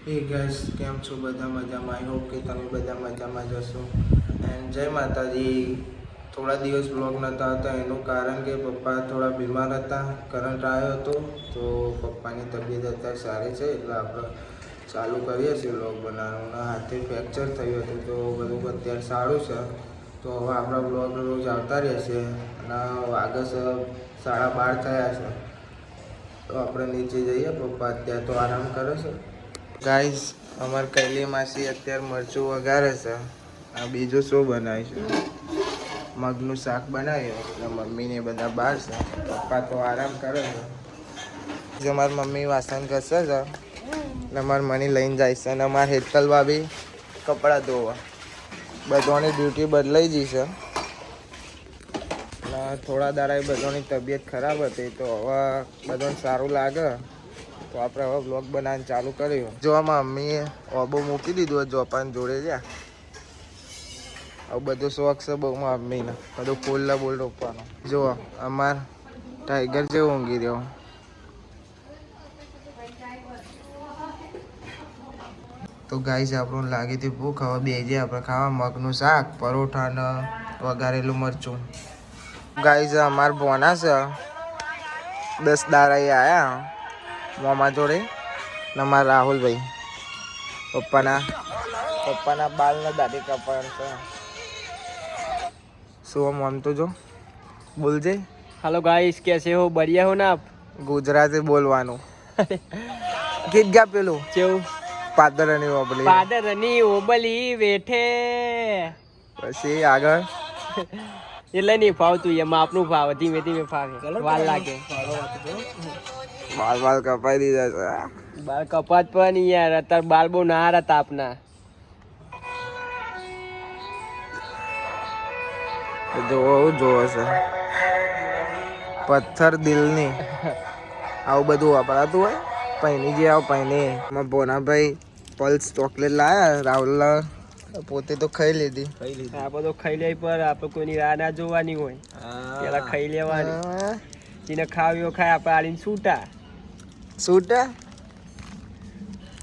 એ guys કેમ છો બધા મજામાં? આઈ હોપ કે તમે બધા મજામાં જશો. એન્ડ જય માતાજી. થોડા દિવસ બ્લોગ નહોતા હતા એનું કારણ કે પપ્પા થોડા બીમાર હતા. કરંટ આવ્યો હતો તો પપ્પાની તબિયત અત્યારે સારી છે એટલે આપણે ચાલુ કરીએ છીએ બ્લોગ બનાવવાનું. હાથે ફ્રેક્ચર થયું હતું તો બધું અત્યારે સારું છે. તો હવે આપણા બ્લોગ રોજ આવતા રહેશે અને વાગસ 12:30 થયા છે. તો આપણે નીચે જઈએ. પપ્પા અત્યારે તો આરામ કરે છે. ગાઈઝ અમાર કૈલી માસી અત્યારે મરચું વઘારે છે. આ બીજું શું બનાવીશું? મગનું શાક બનાવ્યું એટલે મમ્મીને બધા બહાર છે. પપ્પા તો આરામ કરે છે. અમારી મમ્મી વાસણ ઘસે છે એટલે અમારી મની લઈને જાય છે. અને અમારે હેતલ ભાભી કપડાં ધોવા. બધાની ડ્યુટી બદલાઈ ગઈ છે. થોડા દાડા બધાની તબિયત ખરાબ હતી તો હવે બધાને સારું લાગે તો આપણે હવે બ્લોગ બનાવવાનું ચાલુ કર્યું. જો આમાં મમ્મીએ ઓબો મૂકી દીધું જોપાન જોડે જ્યાં આવું બધું શોખ છે બહુ મમ્મીને બધું ફૂલ બોલ રોપવાનો. જુઓ અમાર ટાઈગર જેવો ઊંઘી રહ્યો. તો ગાઈસ આપણું લાગી હતી ભૂખ. હવે બેજે આપણે ખાવા મગનું શાક, પરોઠા ને વઘારેલું મરચું. ગાઈસ અમાર ભોના છે 10 દાડા આયા મોમા જોડે ને અમારા રાહુલભાઈ પપ્પાના બાલ ને દાઢી કાપવાનું છે. શું આમ તો જો બોલજે. हेलो गाइस, कैसे हो? बढ़िया हो ना आप? ગુજરાતી બોલવાનું. ગીત ગા પેલું કેવું? પાદરની ઓબલી. પાદરની ઓબલી વેઠે. પછી આગળ એટલે નહીં ફાવતું એમાં આપનું ફાવે, ધીમે ધીમે ફાવે, વાર લાગે. બાલ કપાઈ દીધા છે. બાલ કપાત પણ યાર અત્યારે બાલ બહુ ના હતા આપના. જોવો છે પથ્થર દિલની આવું બધું વાપરાતું હોય. પૈની જે આવ પૈની એમાં ભોનાભાઈ પલ્સ ચોકલેટ લાયા. રાહુલ પોતે તો ખાઈ લીધી. આપણે તો ખાઈ લે પર આપણે કોઈની રાહ ના જોવાની હોય, પેલા ખાઈ લેવાની. જેને ખાવ્યો ખાય આપણે આલીને છૂટા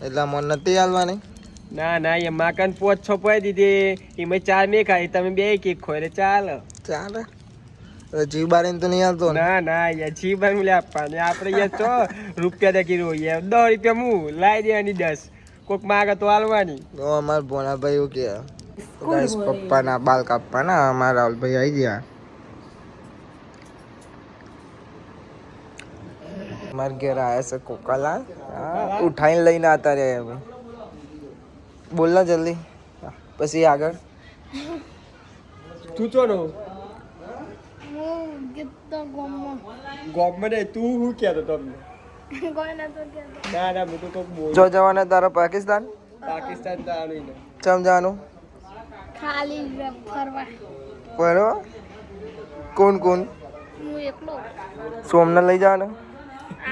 એટલે મને નથી હાલવાની. ના ના એમાં કન 5-6 પાઈ દીધી એમાં 4 મેં ખાઈ, તમે 2 કેક ખો એટલે ચાલે. જીવ બારીને તો નહીં હાલતો. ના ના યાર જી બાર મુલે આપવાની આપણે યાર તો રૂપિયા દેખી રહ્યો યાર 10 રૂપિયા હું લાવી દેવાની 10 કોક માગે તો હાલવાની. તો અમારા ભોનાભાઈ એવું કે પપ્પાના બાલ કાપવાના. અમારા રાહુલભાઈ આવી ગયા. અમારે ઘેર આવ્યા છે કોકાલાલ. ઉઠાઈને લઈને આવતા રે. બોલ ના જલ્દી. પછી આગળ તું ચો નો ગોમ ને તું શું કહેતો તમને? ના ના હું તો કોક બોલ. જો જવાના તારા પાકિસ્તાન તો આનું ને ચમ જવાનું ખાલી ફરવા. બરોબર. કોણ હું એકલો. સોમને લઈ જવાના.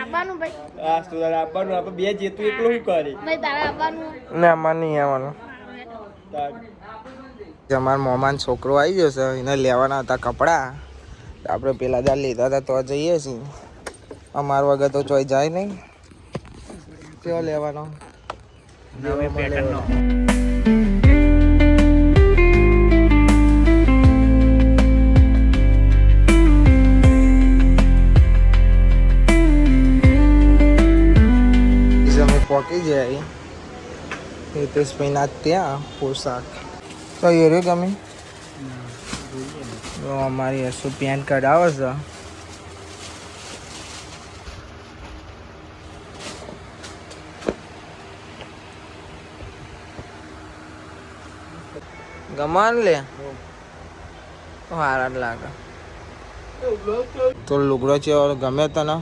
આવવાનું ભાઈ. આ તો આપવાનું આપણે બે જેતું એકલો શું કરે ભાઈ તારે આવવાનું. ના અમારે નહીં આવવાનું. અમારા મોમાન છોકરો આવી ગયો છે. એને લેવાના હતા કપડાં. આપણે પેલા દા લીધા હતા તો જઈએ છીએ. અમાર વગર તો ચોઈ જાય નહીં. કેવો લેવાનો? અમે પોકી જાય હિતેશભાઈ ના ત્યાં પોશાક તો એ રહ્યો ગમે. અમારી હસુ પેન્ટ કઢાવે છે. ગમાન લે હારા લાગે તો લુગડો છે ગમે તને?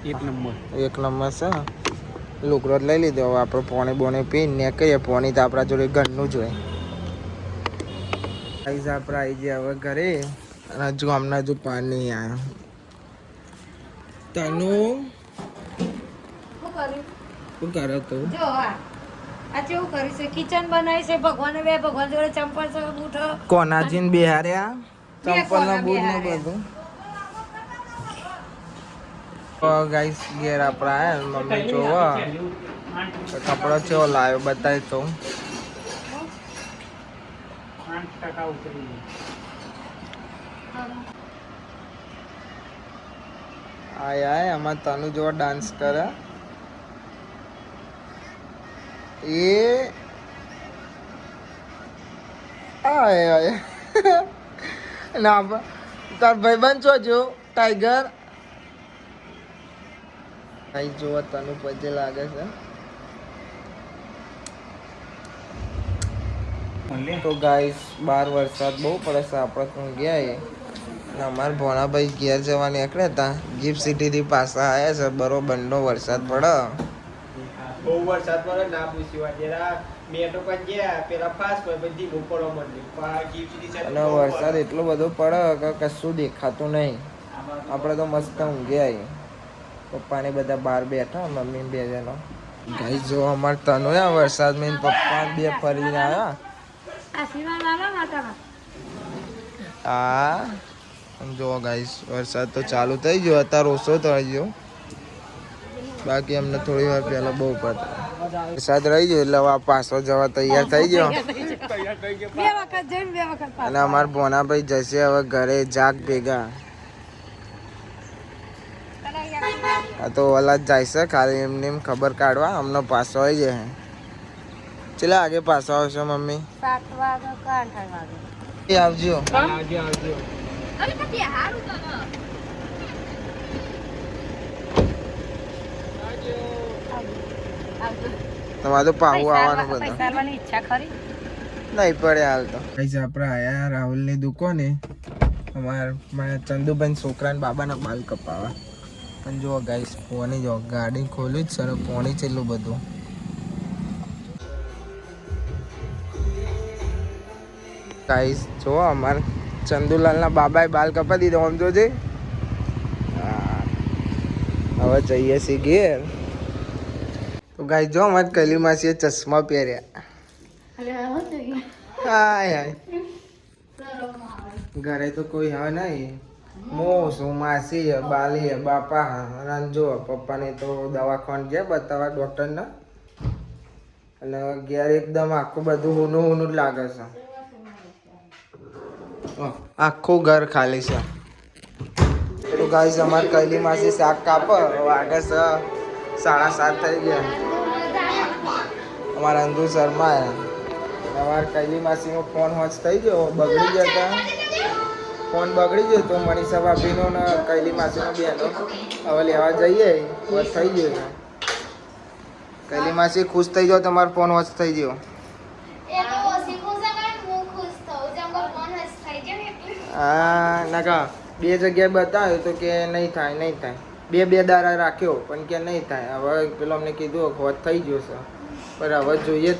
1 નંબર છે. લુગડો જ લઈ લીધો. હવે આપણે પોણી બોણી પીને ને કહીએ. પોણી તો આપણા જોડે ઘરનું જ હોય. આપણે આવી ગયા હવે ઘરે. અને હજુ હમણાં હજુ પાન નહીં આવ્યો. તનું શું કરે તું? જો આ કેવું કર્યું છે? કિચન બનાવી છે. ભગવાન જોડે ચંપલ છે, બૂટ. કોનાજીન બિહાર્યા ચંપલ ના બૂટ ને બધું. ગાઈસ ઘેર આપણા મમ્મી જોવા કપડો કેવો લાવ્યો બતાવી તો. આય આય આમાં તનુ જો ડાન્સ કરે એ આય આય ના તાર ભાઈબંધ છો જો ટાઈગર કઈ જોવા તનુ પછી લાગે છે. તો ગાઈસ બાર વરસાદ બહુ પડે છે. આપણે તો ગયા અને અમારા ભોણાભાઈ ઘેર જવા નીકળ્યા હતા. ગિફ્ટ સિટીથી પાછા આવ્યા છે. બરોબરનો વરસાદ પડે. બહુ વરસાદ પડે ના પૂછ્યું જરા મેં તો પણ ગયા પેલા ફાસ્ટ પર બધી બપોરો મંડી અને વરસાદ એટલો બધો પડે કે કશું દેખાતું નહીં. આપણે તો મસ્ત ઊંઘ્યા. પપ્પાને બધા બહાર બેઠા મમ્મી બે જણો. ગાઈસ જો અમારે તનો વરસાદ મેં પપ્પા બે ફરીને આવ્યા. હા જો ગાઈસ વરસાદ તો ચાલુ થઈ ગયો. અત્યારે ઓછો થઈ ગયો. બાકી અમને થોડી વાર પહેલા બહુ પડતો વરસાદ રહી ગયો એટલે હવે પાછો જવા તૈયાર થઈ ગયો. અને અમારા ભોનાભાઈ જશે હવે ઘરે જાગ ભેગા. આ તો ઓલા જ જાય છે ખાલી એમને એમ ખબર કાઢવા. અમને પાછો આવી જાય. ચલા આગે પાછો આવશો મમ્મી? 7 વાગે કે 8 વાગે આવજો. તમારે તો પાહુ આવવાનું બધું ઈચ્છા ખરી નહીં પડે હાલ તો. આપણે આયા રાહુલની દુકાને. અમારા ચંદુભાઈ છોકરાને બાબાના બાલ કપાવા. પણ જો ગાઈસ પોણી જો ગાડી ખોલી જ સર પોણી છે એટલું બધું. ગાઈસ જો અમારે ચંદુલાલના બાબાએ બાલ કપા દીધો. આમ જોજે. હવે જઈએ છીએ ઘેર. તો ગાઈસ જો અમારે કલી માસીએ ચશ્મા પહેર્યા. હાય હાય ઘરે તો કોઈ હવે નહીં. મોસું માસી બાલી બાપા અને જો પપ્પાને તો દવાખાને ગયા બતાવવા ડૉક્ટરને. અને ઘેર એકદમ આખું બધું હુનું હુનું જ લાગે છે. આખું ઘર ખાલી છે. તો ગાઈસ અમારે કૈલી માસી શાક કાપો. વાગે છે 7:30 થઈ ગયા. અમારા અંદુ શર્મા અમારે કૈલી માસીનો ફોન હોચ થઈ ગયો. બગડી ગયો હતા. ફોન બગડી ગયો તો મનીષા ભાભીનો ને કૈલી માસીનો બેનો હવે લેવા જઈએ. બસ થઈ ગયો છે. કૈલી માસી ખુશ થઈ ગયો. તમારો ફોન હોચ થઈ ગયો. હા નાકા 2 જગ્યાએ બતાવ્યું તો કે નહીં થાય નહીં થાય. 2 દાડા રાખ્યો પણ કે નહીં થાય. હવે પેલો અમને કીધું હોત થઈ ગયો છે પણ હવે જોઈએ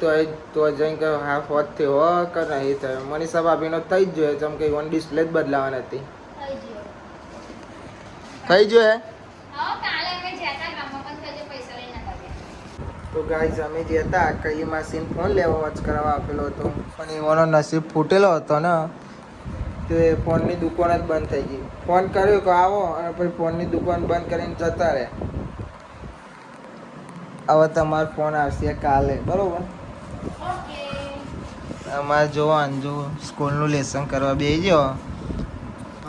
તો જઈને કે હા હોત થયો કે નહીં થયો. મનીષા ભાભીનો થઈ જ જોઈએ. જેમ કે ઓન ડિસ્પ્લે જ બદલાવાની હતી. થઈ જોઈએ. તો ગાઈસ અમે જે હતા કઈ માસીને ફોન લેવા વોચ કરાવવા આપેલો હતો પણ એવાનો નસીબ ફૂટેલો હતો ને તે ફોનની દુકાન જ બંધ થઈ ગઈ. ફોન કર્યો કે આવો અને પછી ફોનની દુકાન બંધ કરીને જતા રહે. હવે તમારો ફોન આવશે કાલે બરોબર. અમારે જો અંજુ સ્કૂલનું લેસન કરવા બેસી ગયો.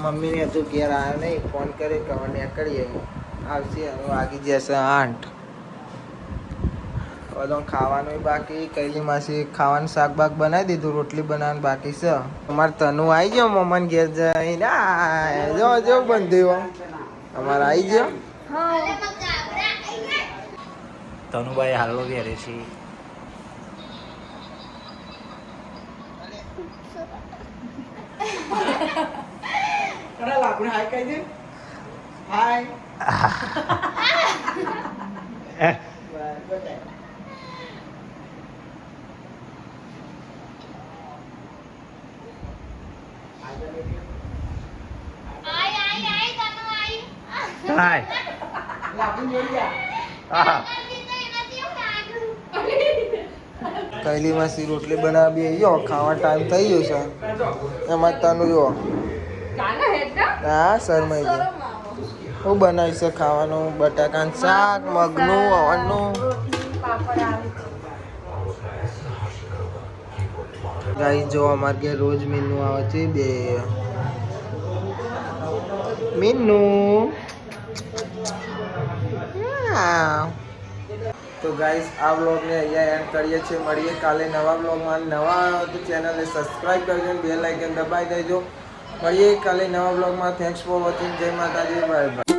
મમ્મીને હજુ ઘેર આવ્યો નહીં. ફોન કર્યો કે હવે નીકળીએ આવશે. હવે વાગી જશે 8. બધો ખાવાનું બાકી. કૈલી માસી ખાવાનું શાક બાક બનાવી દીધું. રોટલી બનાવવાનું બાકી છે. અમારે તનુ આવી ગયો મમ્માને ઘેર જઈને. જો જો બંધ્યો અમારે આવી ગયો. તનુભાઈ હાલવો ઘેરે છે. હાય કૈલી માસી રોટલી બનાવી ગયો. ખાવા ટાઈમ થઈ ગયો છે. એમાં તનુ જો હા શરમાઈ ગયો. હું બનાવી છે ખાવાનું? બટાકાનું શાક, મગનું, અવનનું. પાપડ ગાઈસ જો અમારે ઘેર રોજ મીનુ આવે છે બે મીનુ તો ગાઈસ આ વ્લોગને અહીંયા એન્ડ કરીએ છીએ. મળીએ કાલે નવા વ્લોગમાં. નવા આવ્યો તો ચેનલને સબસ્ક્રાઈબ કરજો અને બેલ આઇકન દબાવી દેજો. મળીએ કાલે નવા વ્લોગમાં. Thanks for watching. જય માતાજી. Bye bye.